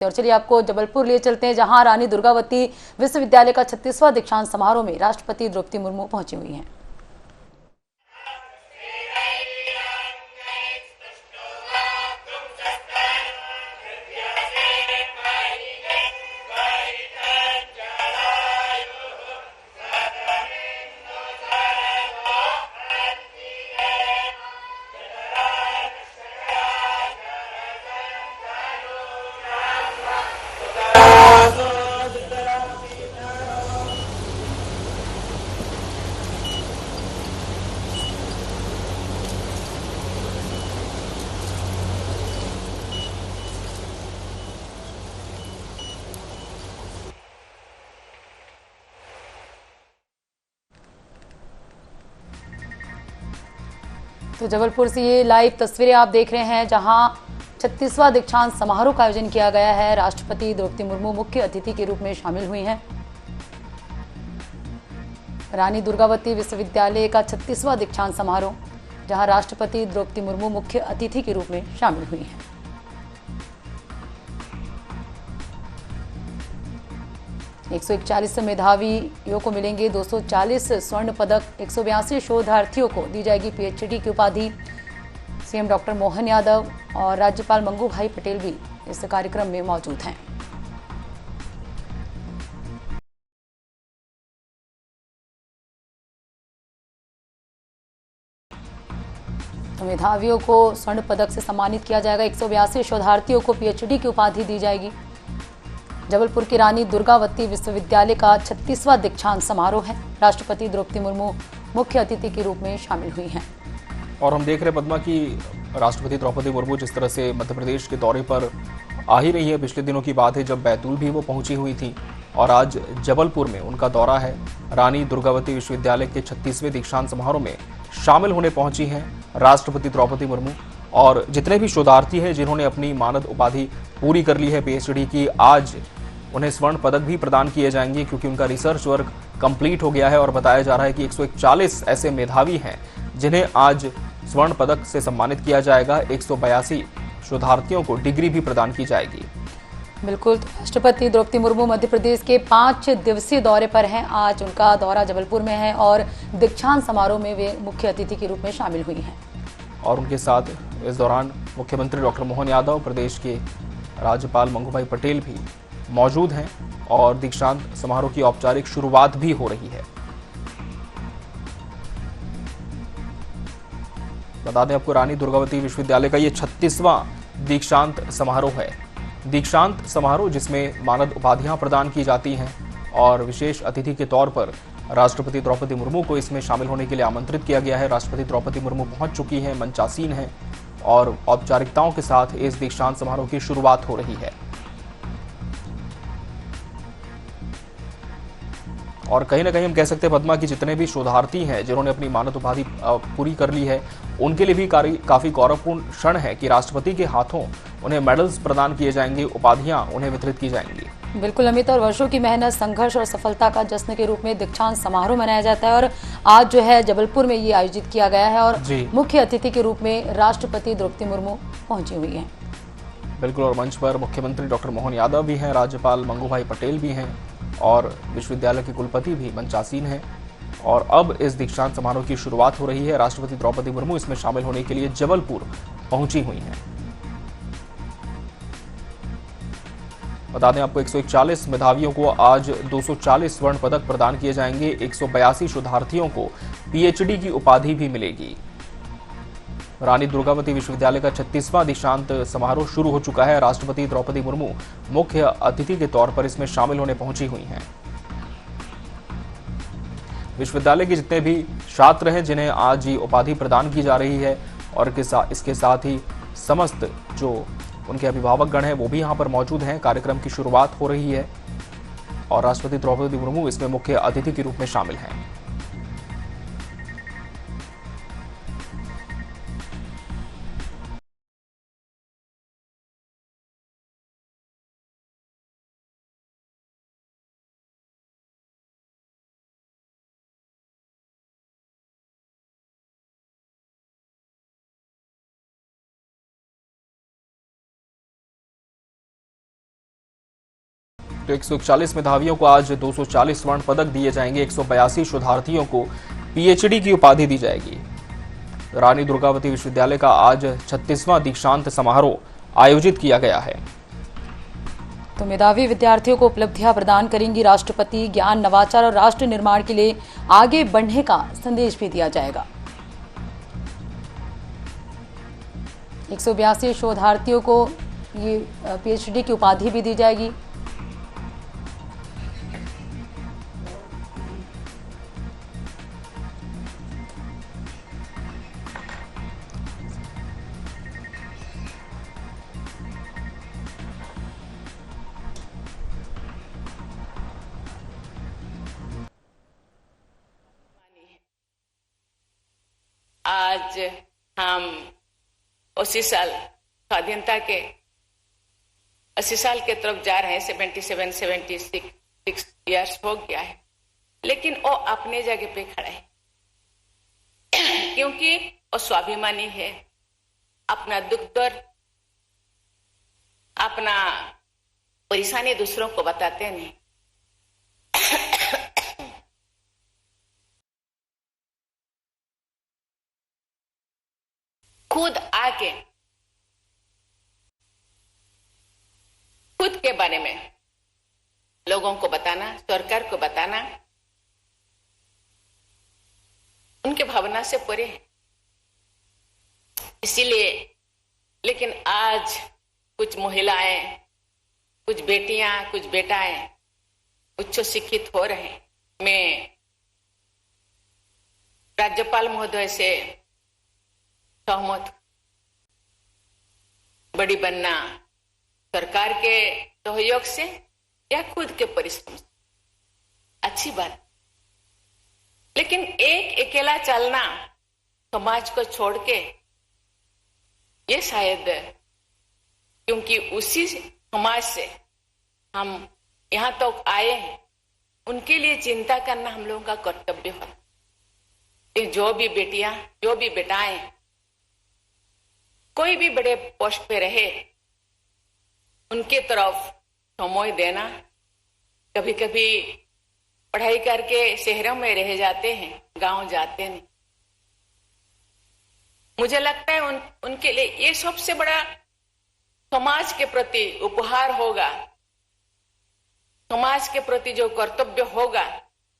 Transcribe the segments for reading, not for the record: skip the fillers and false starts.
और चलिए आपको जबलपुर लिए चलते हैं, जहां रानी दुर्गावती विश्वविद्यालय का 36वां दीक्षांत समारोह में राष्ट्रपति द्रौपदी मुर्मू पहुंची हुई हैं। तो जबलपुर से ये लाइव तस्वीरें आप देख रहे हैं, जहां 36वां दीक्षांत समारोह का आयोजन किया गया है। राष्ट्रपति द्रौपदी मुर्मू मुख्य अतिथि के रूप में शामिल हुई हैं। रानी दुर्गावती विश्वविद्यालय का 36वां दीक्षांत समारोह, जहां राष्ट्रपति द्रौपदी मुर्मू मुख्य अतिथि के रूप में शामिल हुई हैं। 141 मेधावियों को मिलेंगे 240 स्वर्ण पदक। 182 शोधार्थियों को दी जाएगी पीएचडी की उपाधि। सीएम डॉक्टर मोहन यादव और राज्यपाल मंगू भाई पटेल भी इस कार्यक्रम में मौजूद हैं। तो मेधावियों को स्वर्ण पदक से सम्मानित किया जाएगा। 182 शोधार्थियों को पीएचडी की उपाधि दी जाएगी। जबलपुर की रानी दुर्गावती विश्वविद्यालय का 36वां दीक्षांत समारोह है। राष्ट्रपति द्रौपदी मुर्मू मुख्य अतिथि के रूप में शामिल हुई हैं। और हम देख रहे पद्मा की राष्ट्रपति द्रौपदी मुर्मू जिस तरह से मध्य प्रदेश के दौरे पर आ ही रही है। पिछले दिनों की बात है जब बैतूल भी वो पहुंची हुई थी, और आज जबलपुर में उनका दौरा है। रानी दुर्गावती विश्वविद्यालय के 36वें दीक्षांत समारोह में शामिल होने पहुंची हैं राष्ट्रपति द्रौपदी मुर्मू। और जितने भी शोधार्थी हैं जिन्होंने अपनी मानद उपाधि पूरी कर ली है पीएचडी की, आज उन्हें स्वर्ण पदक भी प्रदान किए जाएंगे, क्योंकि उनका रिसर्च वर्क कंप्लीट हो गया है। और बताया जा रहा है कि 141 ऐसे मेधावी हैं जिन्हें आज स्वर्ण पदक से सम्मानित किया जाएगा। 182 शोधार्थियों को डिग्री भी प्रदान की जाएगी। बिल्कुल, तो राष्ट्रपति द्रौपदी मुर्मू मध्य प्रदेश के 5 दिवसीय दौरे पर हैं। आज उनका दौरा जबलपुर में है और दीक्षांत समारोह में वे मुख्य अतिथि के रूप में शामिल हुई हैं। और उनके साथ इस दौरान मुख्यमंत्री डॉक्टर मोहन यादव, प्रदेश के राज्यपाल मंगू भाई पटेल भी मौजूद हैं, और दीक्षांत समारोह की औपचारिक शुरुआत भी हो रही है। बता दें आपको, रानी दुर्गावती विश्वविद्यालय का ये 36वां दीक्षांत समारोह है। दीक्षांत समारोह जिसमें मानद उपाधियां प्रदान की जाती हैं, और विशेष अतिथि के तौर पर राष्ट्रपति द्रौपदी मुर्मू को इसमें शामिल होने के लिए आमंत्रित किया गया है। राष्ट्रपति द्रौपदी मुर्मू पहुंच चुकी हैं, मंचासीन हैं, और औपचारिकताओं के साथ इस दीक्षांत समारोह की शुरुआत हो रही है। और कहीं ना कहीं हम कह सकते हैं पद्मा की जितने भी शोधार्थी हैं जिन्होंने अपनी मानद उपाधि पूरी कर ली है, उनके लिए भी काफी गौरवपूर्ण क्षण है कि राष्ट्रपति के हाथों उन्हें मेडल्स प्रदान किए जाएंगे, उपाधियां उन्हें वितरित की जाएंगी। बिल्कुल अमित, और वर्षों की मेहनत, संघर्ष और सफलता का जश्न के रूप में दीक्षांत समारोह मनाया जाता है। और आज जो है जबलपुर में ये आयोजित किया गया है, और मुख्य अतिथि के रूप में राष्ट्रपति द्रौपदी मुर्मू पहुंची हुई है। बिल्कुल, और मंच पर मुख्यमंत्री डॉक्टर मोहन यादव भी हैं, राज्यपाल मंगू भाई पटेल भी हैं, और विश्वविद्यालय के कुलपति भी मंचासीन हैं। और अब इस दीक्षांत समारोह की शुरुआत हो रही है। राष्ट्रपति द्रौपदी मुर्मू इसमें शामिल होने के लिए जबलपुर पहुंची हुई हैं। बता दें आपको, 141 मेधावियों को आज 240 स्वर्ण पदक प्रदान किए जाएंगे। 182 शोधार्थियों को पीएचडी की उपाधि भी मिलेगी। रानी दुर्गावती विश्वविद्यालय का 36वां दीक्षांत समारोह शुरू हो चुका है। राष्ट्रपति द्रौपदी मुर्मू मुख्य अतिथि के तौर पर इसमें शामिल होने पहुंची हुई हैं। विश्वविद्यालय के जितने भी छात्र हैं जिन्हें आज ये उपाधि प्रदान की जा रही है, और इसके साथ ही समस्त जो उनके अभिभावकगण हैं वो भी यहाँ पर मौजूद हैं। कार्यक्रम की शुरुआत हो रही है, और राष्ट्रपति द्रौपदी मुर्मू इसमें मुख्य अतिथि के रूप में शामिल हैं। तो 141 मेधावियों को आज 240 स्वर्ण पदक दिए जाएंगे। 182 शोधार्थियों को पीएचडी की उपाधि दी जाएगी। रानी दुर्गावती विश्वविद्यालय का आज 36वां दीक्षांत समारोह आयोजित किया गया है। तो मेधावी विद्यार्थियों को उपलब्धियां प्रदान करेंगी राष्ट्रपति। ज्ञान, नवाचार और राष्ट्र निर्माण के लिए आगे बढ़ने का संदेश भी दिया जाएगा। 182 शोधार्थियों को ये पीएचडी की उपाधि भी दी जाएगी। आज हम 80 साल स्वाधीनता के 80 साल के तरफ जा रहे हैं। 76 इयर्स हो गया है, लेकिन वो अपने जगह पे खड़ा है क्योंकि वो स्वाभिमानी है। अपना दुख दर्द, अपना परेशानी दूसरों को बताते नहीं। खुद आके खुद के बारे में लोगों को बताना, सरकार को बताना, उनके भावना से परे है। इसीलिए लेकिन आज कुछ महिलाएं, कुछ बेटियां, कुछ बेटाएं उच्च शिक्षित हो रहे हैं। मैं राज्यपाल महोदय से सहमत। बड़ी बनना सरकार के सहयोग से या खुद के परिश्रम से अच्छी बात, लेकिन एक अकेला चलना समाज को छोड़ के, ये शायद क्योंकि उसी समाज से हम यहां तक तो आए हैं, उनके लिए चिंता करना हम लोगों का कर्तव्य है। जो भी बेटियां, जो भी बेटाएं कोई भी बड़े पोस्ट पे रहे, उनके तरफ समय देना। कभी कभी पढ़ाई करके शहरों में रह जाते हैं, गांव जाते नहीं। मुझे लगता है उनके लिए ये सबसे बड़ा समाज के प्रति उपहार होगा। समाज के प्रति जो कर्तव्य होगा,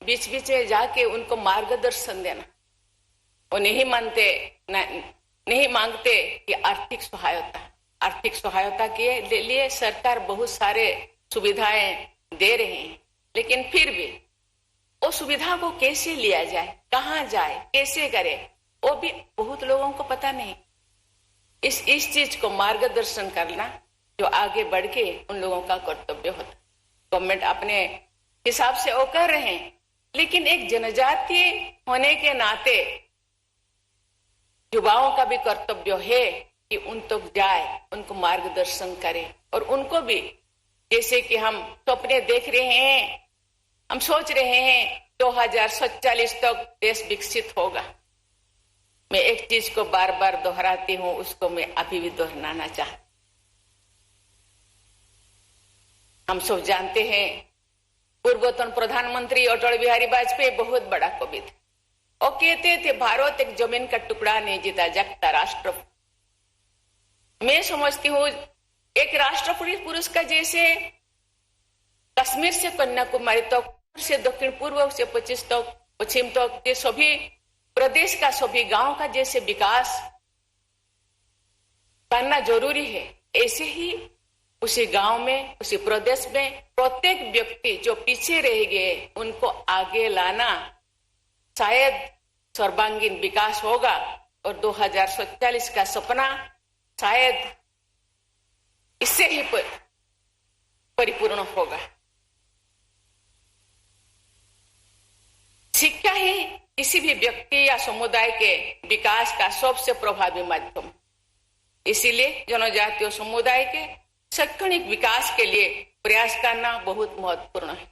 बीच बीच में जाके उनको मार्गदर्शन देना। वो नहीं मांगते कि आर्थिक सहायता के लिए सरकार बहुत सारे सुविधाएं दे रहे हैं, लेकिन फिर भी वो सुविधा को कैसे लिया जाए, कहां जाए, कैसे करे, वो भी बहुत लोगों को पता नहीं। इस चीज को मार्गदर्शन करना जो आगे बढ़ के उन लोगों का कर्तव्य होता। गवर्नमेंट अपने हिसाब से वो कर रहे हैं, लेकिन एक जनजाति होने के नाते युवाओं का भी कर्तव्य है कि उन तक जाए, उनको मार्गदर्शन करे। और उनको भी, जैसे कि हम सपने देख रहे हैं, हम सोच रहे हैं 2047 तक देश विकसित होगा। मैं एक चीज को बार बार दोहराती हूं, उसको मैं अभी भी दोहराना चाहती। हम सब जानते हैं पूर्वतन प्रधानमंत्री अटल बिहारी वाजपेयी बहुत बड़ा कवि थे। वो कहते थे, भारत एक जमीन का टुकड़ा नहीं जीता जागता राष्ट्र। मैं समझती हूँ एक राष्ट्रपति पुरुष का जैसे कश्मीर से कन्याकुमारी तक, से दक्षिण पूर्व से पश्चिम तक के सभी प्रदेश का, सभी गांव का जैसे विकास करना जरूरी है, ऐसे ही उसी गांव में, उसी प्रदेश में प्रत्येक व्यक्ति जो पीछे रह गए उनको आगे लाना, शायद सर्वांगीण विकास होगा। और 2047 का सपना शायद इससे ही परिपूर्ण होगा। शिक्षा ही किसी भी व्यक्ति या समुदाय के विकास का सबसे प्रभावी माध्यम। इसीलिए जनजातीय समुदाय के शैक्षणिक विकास के लिए प्रयास करना बहुत महत्वपूर्ण है।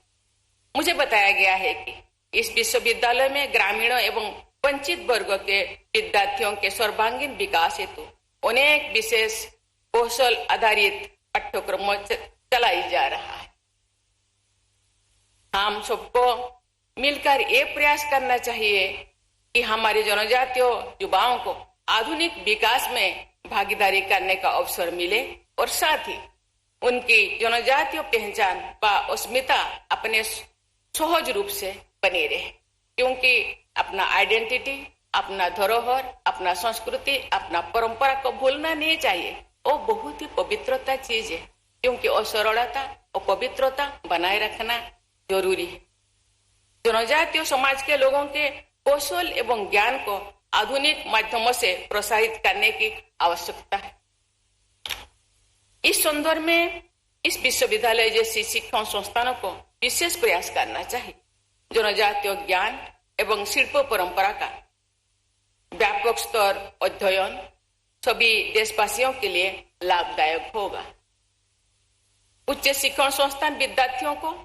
मुझे बताया गया है कि इस विश्वविद्यालय में ग्रामीण एवं वंचित वर्ग के विद्यार्थियों के सर्वांगीण विकास हेतु अनेक विशेष कौशल आधारित पाठ्यक्रम चलाई जा रहा है। हम सबको मिलकर ये प्रयास करना चाहिए कि हमारे जनजातीय युवाओं को आधुनिक विकास में भागीदारी करने का अवसर मिले और साथ ही उनकी जनजातीय पहचान व अस्मिता अपने सहज रूप से बनी रहे, क्योंकि अपना आइडेंटिटी, अपना धरोहर, अपना संस्कृति, अपना परंपरा को भूलना नहीं चाहिए। वो बहुत ही पवित्रता चीज है, क्योंकि वो सरलता और पवित्रता बनाए रखना जरूरी है। जनजातीय समाज के लोगों के कौशल एवं ज्ञान को आधुनिक माध्यमों से प्रसारित करने की आवश्यकता है। इस संदर्भ में इस विश्वविद्यालय जैसी शिक्षण संस्थानों को विशेष प्रयास करना चाहिए। जनजातीय ज्ञान एवं शिल्प परंपरा का व्यापक स्तर अध्ययन सभी देशवासियों के लिए लाभदायक होगा। उच्च शिक्षण संस्थान विद्यार्थियों को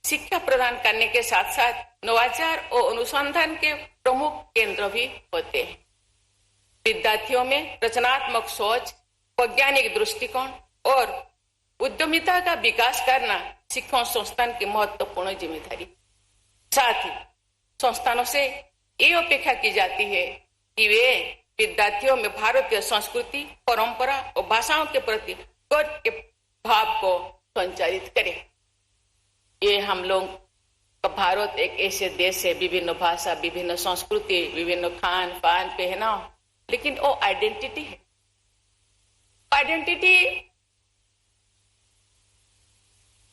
शिक्षा प्रदान करने के साथ साथ नवाचार और अनुसंधान के प्रमुख केंद्र भी होते हैं। विद्यार्थियों में रचनात्मक सोच, वैज्ञानिक दृष्टिकोण और उद्यमिता का विकास करना शिक्षण संस्थान की महत्वपूर्ण जिम्मेदारी। साथ ही संस्थानों से ये अपेक्षा की जाती है कि वे विद्यार्थियों में भारतीय संस्कृति, परंपरा और भाषाओं के प्रति गर्व के भाव को संचारित करें। ये हम लोग भारत एक ऐसे देश है, विभिन्न भाषा, विभिन्न संस्कृति, विभिन्न खान पान, पहनाव, लेकिन वो आइडेंटिटी है। आइडेंटिटी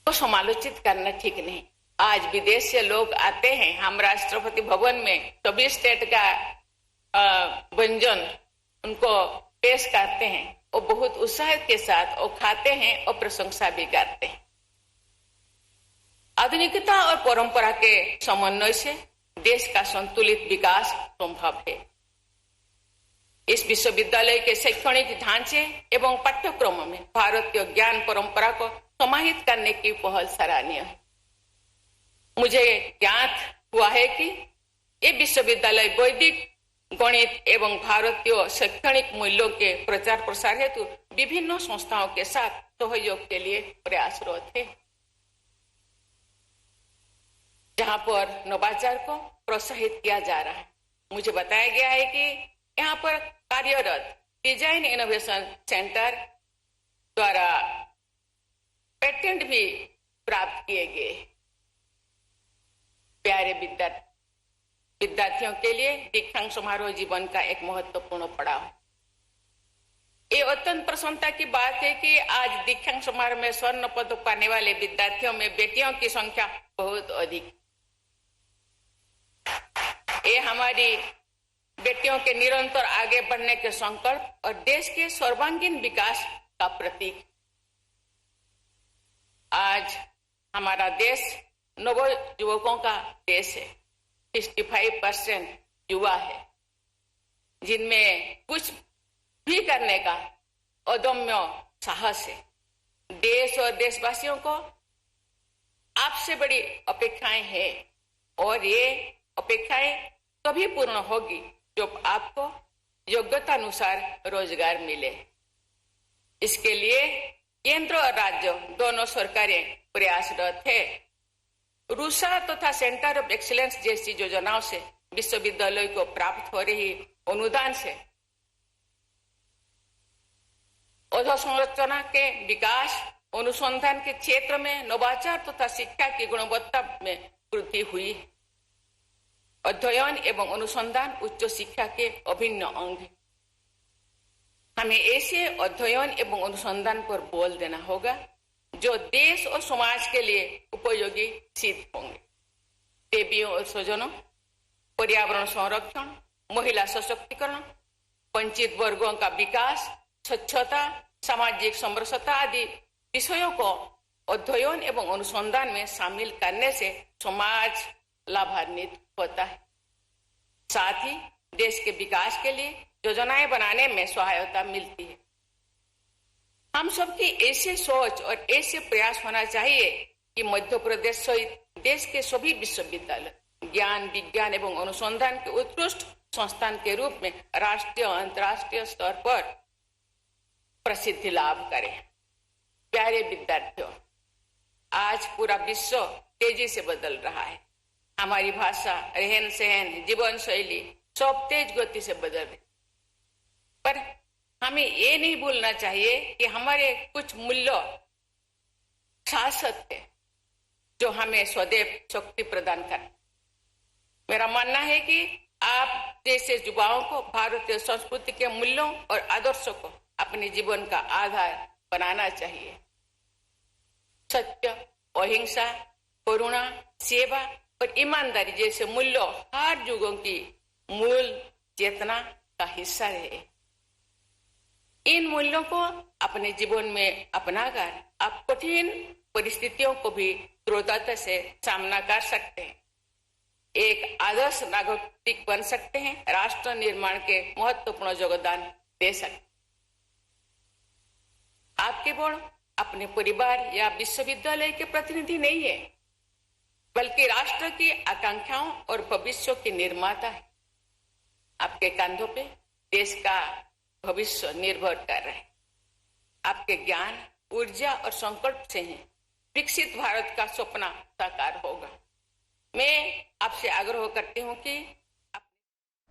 को समालोचित करना ठीक नहीं। आज विदेश से लोग आते हैं, हम राष्ट्रपति भवन में सभी स्टेट का व्यंजन उनको पेश करते हैं, वो बहुत उत्साह के साथ वो खाते हैं और प्रशंसा भी करते हैं। आधुनिकता और परंपरा के समन्वय से देश का संतुलित विकास संभव है। इस विश्वविद्यालय के शैक्षणिक ढांचे एवं पाठ्यक्रमों में भारतीय ज्ञान परंपरा को समाहित करने की पहल सराहनीय है। मुझे ज्ञात हुआ है कि ये विश्वविद्यालय वैदिक गणित एवं भारतीय शैक्षणिक मूल्यों के प्रचार प्रसार हेतु विभिन्न संस्थाओं के साथ सहयोग के लिए प्रयासरत है, जहां पर नवाचार को प्रोत्साहित किया जा रहा है। मुझे बताया गया है कि यहाँ पर कार्यरत डिजाइन इनोवेशन सेंटर द्वारा पेटेंट भी प्राप्त किए गए। प्यारे विद्यार्थियों के लिए दीक्षांत समारोह जीवन का एक महत्वपूर्ण पड़ाव। ये अत्यंत प्रसन्नता की बात है कि आज दीक्षांत समारोह में स्वर्ण पदक पाने वाले विद्यार्थियों में बेटियों की संख्या बहुत अधिक। ये हमारी बेटियों के निरंतर आगे बढ़ने के संकल्प और देश के सर्वांगीण विकास का प्रतीक। आज हमारा देश नव युवकों का देश है। 65% युवा है, जिनमें कुछ भी करने का अदम्य साहस है। देश और देशवासियों को आपसे बड़ी अपेक्षाएं हैं और ये अपेक्षाएं तभी पूर्ण होगी जब आपको योग्यता अनुसार रोजगार मिले। इसके लिए केंद्र और राज्य दोनों सरकारें प्रयासरत है। रूसा तथा सेंटर ऑफ एक्सीलेंस जैसी योजनाओं से विश्वविद्यालय को प्राप्त हो रही अनुदान से अधोसंरचना के विकास, अनुसंधान के क्षेत्र में नवाचार तथा शिक्षा की गुणवत्ता में वृद्धि हुई। अध्ययन एवं अनुसंधान उच्च शिक्षा के अभिन्न अंग है। हमें ऐसे अध्ययन एवं अनुसंधान पर बल देना होगा जो देश और समाज के लिए उपयोगी सिद्ध होंगे। देवियों और स्वजनों, पर्यावरण संरक्षण, महिला सशक्तिकरण, वंचित वर्गों का विकास, स्वच्छता, सामाजिक समरसता आदि विषयों को अध्ययन एवं अनुसंधान में शामिल करने से समाज लाभान्वित होता है। साथ ही देश के विकास के लिए योजनाएं बनाने में सहायता मिलती है। हम सबकी ऐसे सोच और ऐसे प्रयास होना चाहिए कि मध्य प्रदेश सहित देश के सभी विश्वविद्यालय ज्ञान, विज्ञान एवं अनुसंधान के उत्कृष्ट संस्थान के रूप में राष्ट्रीय और अंतर्राष्ट्रीय स्तर पर प्रसिद्धि लाभ करें। प्यारे विद्यार्थियों, आज पूरा विश्व तेजी से बदल रहा है। हमारी भाषा, रहन सहन, जीवन शैली सब तेज गति से बदल रही, पर हमें ये नहीं भूलना चाहिए कि हमारे कुछ मूल्य शाश्वत है जो हमें सदैव शक्ति प्रदान कर। मेरा मानना है कि आप जैसे युवाओं को भारतीय संस्कृति के मूल्यों और आदर्शों को अपने जीवन का आधार बनाना चाहिए। सत्य, अहिंसा, करुणा, सेवा और ईमानदारी जैसे मूल्य हर युगों की मूल चेतना का हिस्सा रहे। इन मूल्यों को अपने जीवन में अपनाकर आप कठिन परिस्थितियों को भी दृढ़ता से सामना कर सकते हैं, एक आदर्श नागरिक बन सकते हैं, राष्ट्र निर्माण के महत्वपूर्ण योगदान दे सकते। आप केवल अपने परिवार या विश्वविद्यालय के प्रतिनिधि नहीं है, बल्कि राष्ट्र की आकांक्षाओं और भविष्य के निर्माता है। आपके कंधों पे देश का भविष्य निर्भर कर रहा है। आपके ज्ञान, ऊर्जा और संकल्प से ही विकसित भारत का सपना साकार होगा। मैं आपसे आग्रह करती हूँ कि